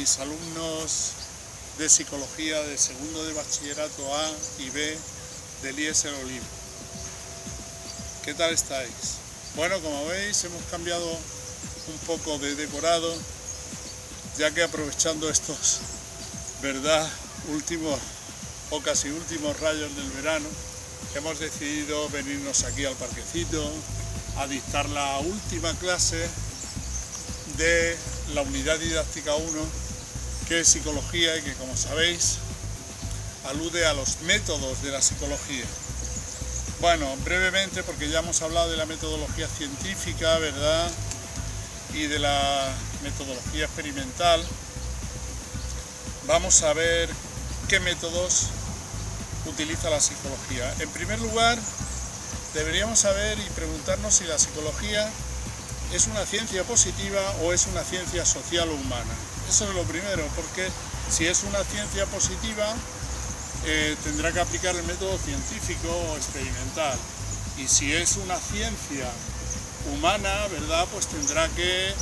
mis alumnos de psicología de segundo de bachillerato A y B del IES El Olivo. ¿Qué tal estáis? Bueno, como veis, hemos cambiado un poco de decorado, ya que aprovechando estos, últimos o casi últimos rayos del verano, hemos decidido venirnos aquí al parquecito a dictar la última clase de la unidad didáctica 1, que es psicología y que, como sabéis, alude a los métodos de la psicología. Bueno, brevemente, porque ya hemos hablado de la metodología científica, y de la metodología experimental, vamos a ver qué métodos utiliza la psicología. En primer lugar, deberíamos saber y preguntarnos si la psicología es una ciencia positiva o es una ciencia social o humana. Eso es lo primero, porque si es una ciencia positiva, tendrá que aplicar el método científico o experimental. Y si es una ciencia humana, pues tendrá que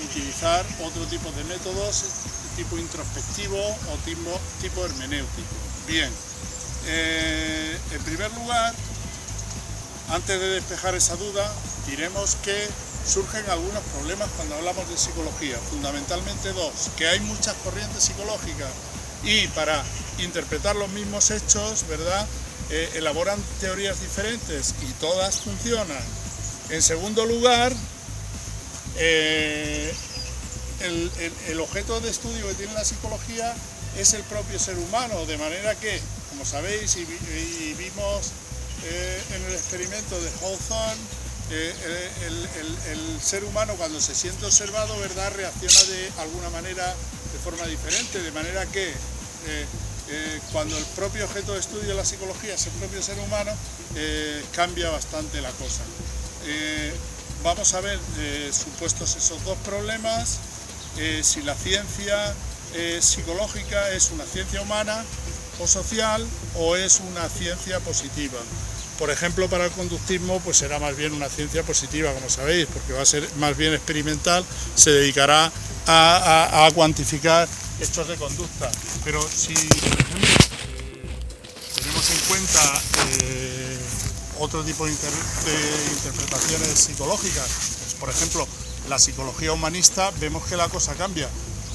utilizar otro tipo de métodos, tipo introspectivo o tipo hermenéutico. Bien, en primer lugar, antes de despejar esa duda, diremos que surgen algunos problemas cuando hablamos de psicología, fundamentalmente dos: que hay muchas corrientes psicológicas y para interpretar los mismos hechos, elaboran teorías diferentes y todas funcionan. En segundo lugar, el objeto de estudio que tiene la psicología es el propio ser humano, de manera que, como sabéis y vimos en el experimento de Hawthorne, el ser humano, cuando se siente observado, reacciona de alguna manera de forma diferente, de manera que cuando el propio objeto de estudio de la psicología es el propio ser humano, cambia bastante la cosa. Vamos a ver, supuestos esos dos problemas, si la ciencia psicológica es una ciencia humana o social o es una ciencia positiva. Por ejemplo, para el conductismo, pues será más bien una ciencia positiva, como sabéis, porque va a ser más bien experimental, se dedicará a cuantificar hechos de conducta. Pero si, por ejemplo, tenemos en cuenta otro tipo de interpretaciones psicológicas, por ejemplo, la psicología humanista, vemos que la cosa cambia,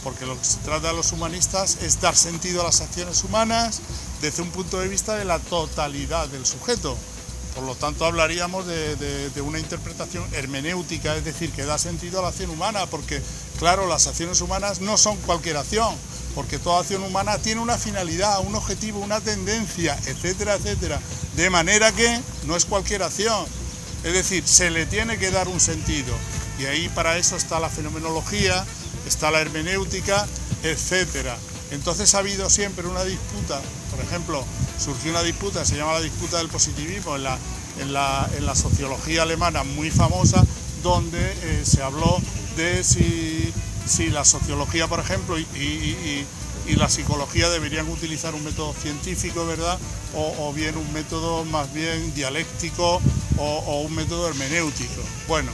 porque lo que se trata de los humanistas es dar sentido a las acciones humanas desde un punto de vista de la totalidad del sujeto. Por lo tanto, hablaríamos de una interpretación hermenéutica, es decir, que da sentido a la acción humana, porque, claro, las acciones humanas no son cualquier acción, porque toda acción humana tiene una finalidad, un objetivo, una tendencia, etcétera, etcétera, de manera que no es cualquier acción, es decir, se le tiene que dar un sentido, y ahí para eso está la fenomenología, está la hermenéutica, etcétera. Entonces ha habido siempre una disputa, por ejemplo, surgió una disputa, se llama la disputa del positivismo en la sociología alemana, muy famosa, donde se habló de si la sociología, por ejemplo, y la psicología deberían utilizar un método científico, o bien un método más bien dialéctico o un método hermenéutico. Bueno,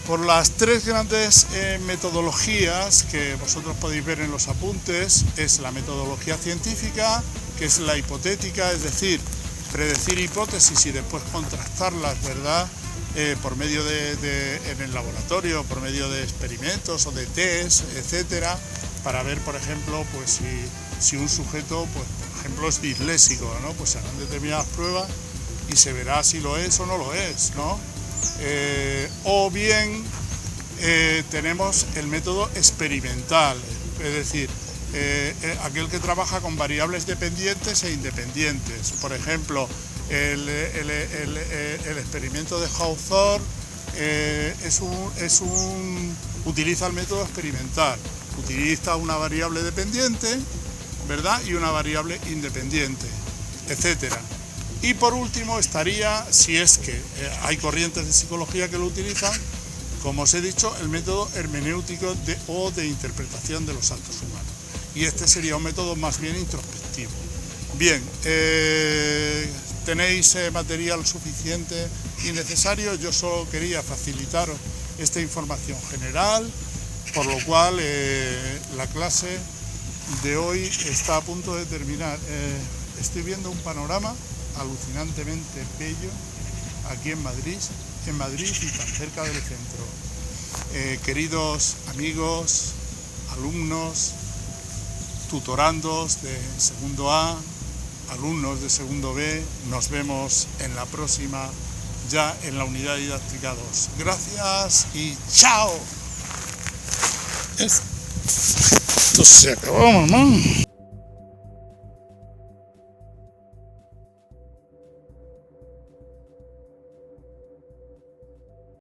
por las tres grandes metodologías que vosotros podéis ver en los apuntes, es la metodología científica, que es la hipotética, es decir, predecir hipótesis y después contrastarlas, por medio en el laboratorio, por medio de experimentos o de test, etcétera, para ver, por ejemplo, pues si un sujeto, pues, por ejemplo, es disléxico, pues se harán determinadas pruebas y se verá si lo es o no lo es, o bien tenemos el método experimental, es decir, aquel que trabaja con variables dependientes e independientes. Por ejemplo, el experimento de Hawthorne utiliza el método experimental, utiliza una variable dependiente, y una variable independiente, etcétera. Y por último estaría, si es que hay corrientes de psicología que lo utilizan, como os he dicho, el método hermenéutico o de interpretación de los actos humanos. Y este sería un método más bien introspectivo. Bien, tenéis material suficiente y necesario. Yo solo quería facilitaros esta información general por lo cual la clase de hoy está a punto de terminar. Estoy viendo un panorama alucinantemente bello aquí en Madrid y tan cerca del centro. Queridos amigos, alumnos, tutorandos de segundo A, alumnos de segundo B, nos vemos en la próxima, ya en la unidad didáctica 2. Gracias y ¡chao! Esto se acabó, mamá.